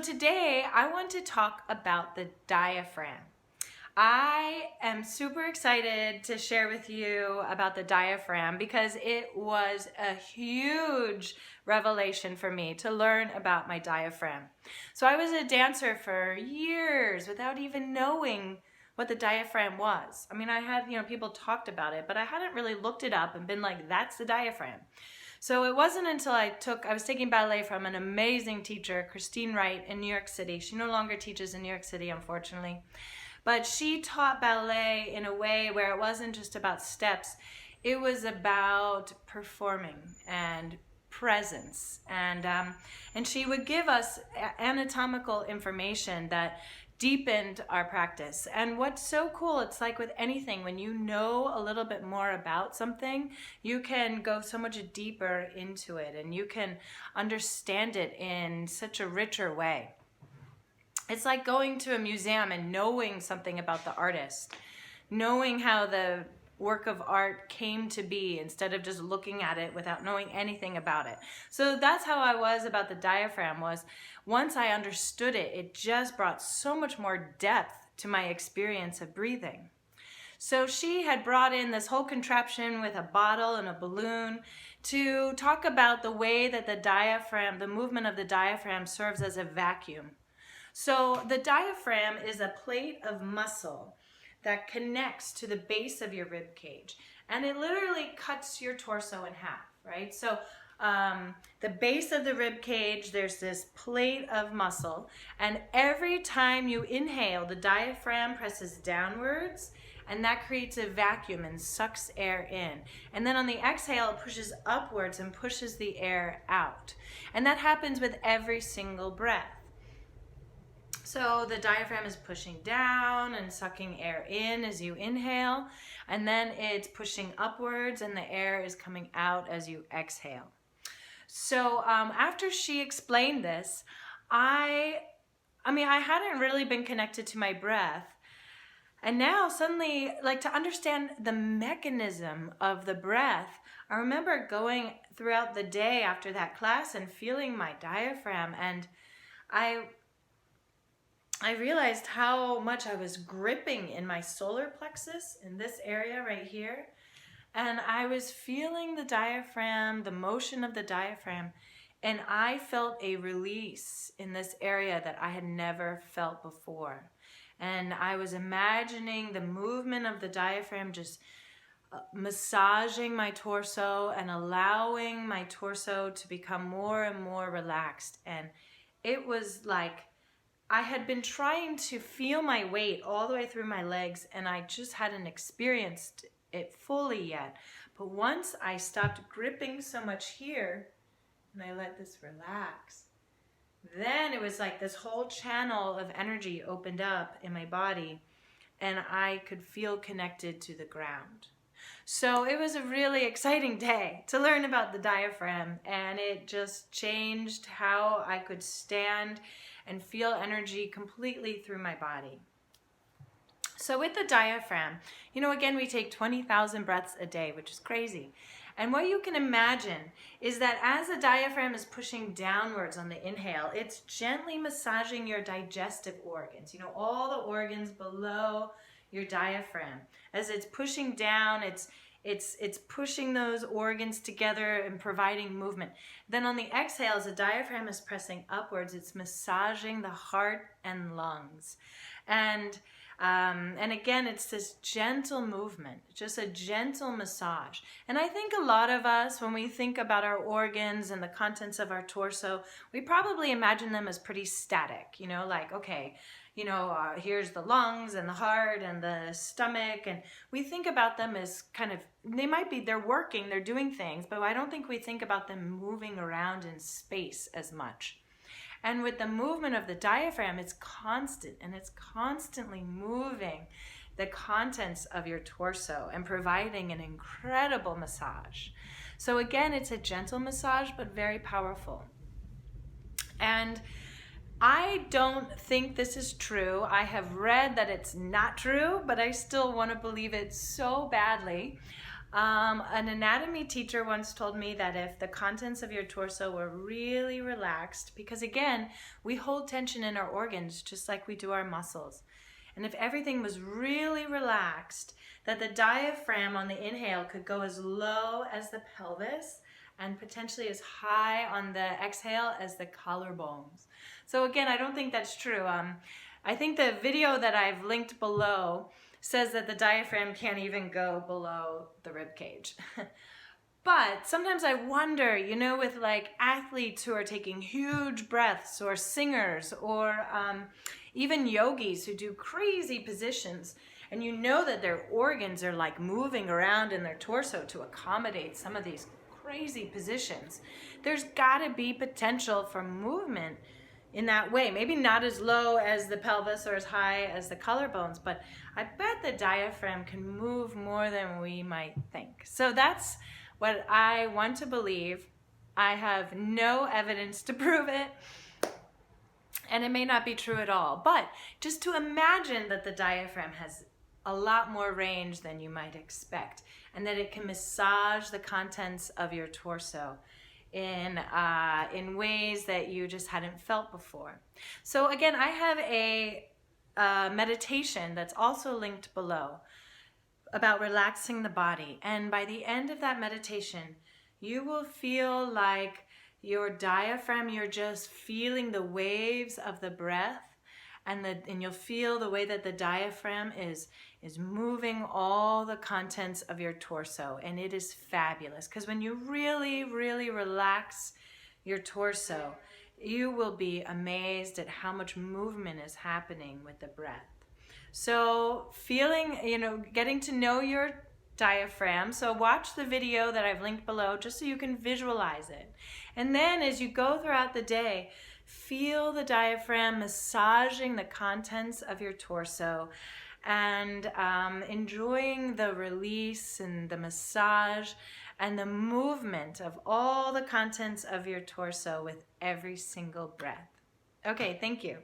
Today, I want to talk about the diaphragm. I am super excited to share with you about the diaphragm because it was a huge revelation for me to learn about my diaphragm. So I was a dancer for years without even knowing what the diaphragm was. I mean, I had, people talked about it, but I hadn't really looked it up and been like, that's the diaphragm. So it wasn't until I was taking ballet from an amazing teacher, Christine Wright, in New York City. She no longer teaches in New York City, unfortunately. But she taught ballet in a way where it wasn't just about steps. It was about performing and presence. And she would give us anatomical information that deepened our practice. And what's so cool, it's like with anything, when you know a little bit more about something, you can go so much deeper into it and you can understand it in such a richer way. It's like going to a museum and knowing something about the artist, knowing how the work of art came to be instead of just looking at it without knowing anything about it. So that's how I was about the diaphragm. Was once I understood it, it just brought so much more depth to my experience of breathing. So she had brought in this whole contraption with a bottle and a balloon to talk about the way that the diaphragm, the movement of the diaphragm, serves as a vacuum. So the diaphragm is a plate of muscle that connects to the base of your rib cage, and it literally cuts your torso in half, right? So the base of the rib cage, there's this plate of muscle, and every time you inhale, the diaphragm presses downwards, and that creates a vacuum and sucks air in. And then on the exhale, it pushes upwards and pushes the air out. And that happens with every single breath. So the diaphragm is pushing down and sucking air in as you inhale, and then it's pushing upwards and the air is coming out as you exhale. So after she explained this, I hadn't really been connected to my breath. And now suddenly, like, to understand the mechanism of the breath, I remember going throughout the day after that class and feeling my diaphragm, and I realized how much I was gripping in my solar plexus in this area right here. And I was feeling the diaphragm, the motion of the diaphragm, and I felt a release in this area that I had never felt before. And I was imagining the movement of the diaphragm just massaging my torso and allowing my torso to become more and more relaxed. And it was like I had been trying to feel my weight all the way through my legs, and I just hadn't experienced it fully yet. But once I stopped gripping so much here and I let this relax, then it was like this whole channel of energy opened up in my body and I could feel connected to the ground. So it was a really exciting day to learn about the diaphragm, and it just changed how I could stand and feel energy completely through my body. So with the diaphragm, again, we take 20,000 breaths a day, which is crazy. And what you can imagine is that as the diaphragm is pushing downwards on the inhale, it's gently massaging your digestive organs, all the organs below your diaphragm. As it's pushing down, it's pushing those organs together and providing movement. Then on the exhale, as the diaphragm is pressing upwards, it's massaging the heart and lungs. And again, it's this gentle movement, just a gentle massage. And I think a lot of us, when we think about our organs and the contents of our torso, we probably imagine them as pretty static, like, okay, here's the lungs and the heart and the stomach, and we think about them as kind of, they're working, they're doing things, but I don't think we think about them moving around in space as much. And with the movement of the diaphragm, it's constant, and it's constantly moving the contents of your torso and providing an incredible massage. So again, it's a gentle massage, but very powerful. And I don't think this is true. I have read that it's not true, but I still want to believe it so badly. An anatomy teacher once told me that if the contents of your torso were really relaxed, because again, we hold tension in our organs just like we do our muscles. And if everything was really relaxed, that the diaphragm on the inhale could go as low as the pelvis and potentially as high on the exhale as the collarbones. So again, I don't think that's true. I think the video that I've linked below says that the diaphragm can't even go below the rib cage. But sometimes I wonder, you know, with like athletes who are taking huge breaths, or singers, or even yogis who do crazy positions, and you know that their organs are like moving around in their torso to accommodate some of these crazy positions. There's gotta be potential for movement in that way. Maybe not as low as the pelvis or as high as the collarbones, but I bet the diaphragm can move more than we might think. So that's what I want to believe. I have no evidence to prove it, and it may not be true at all, but just to imagine that the diaphragm has a lot more range than you might expect, and that it can massage the contents of your torso in ways that you just hadn't felt before. So again, I have a meditation that's also linked below about relaxing the body, and by the end of that meditation, you will feel like your diaphragm, you're just feeling the waves of the breath, and you'll feel the way that the diaphragm is moving all the contents of your torso, and it is fabulous, because when you really, really relax your torso, you will be amazed at how much movement is happening with the breath. So feeling, you know, getting to know your diaphragm. So watch the video that I've linked below just so you can visualize it. And then as you go throughout the day, feel the diaphragm massaging the contents of your torso, and enjoying the release and the massage and the movement of all the contents of your torso with every single breath. Okay, thank you.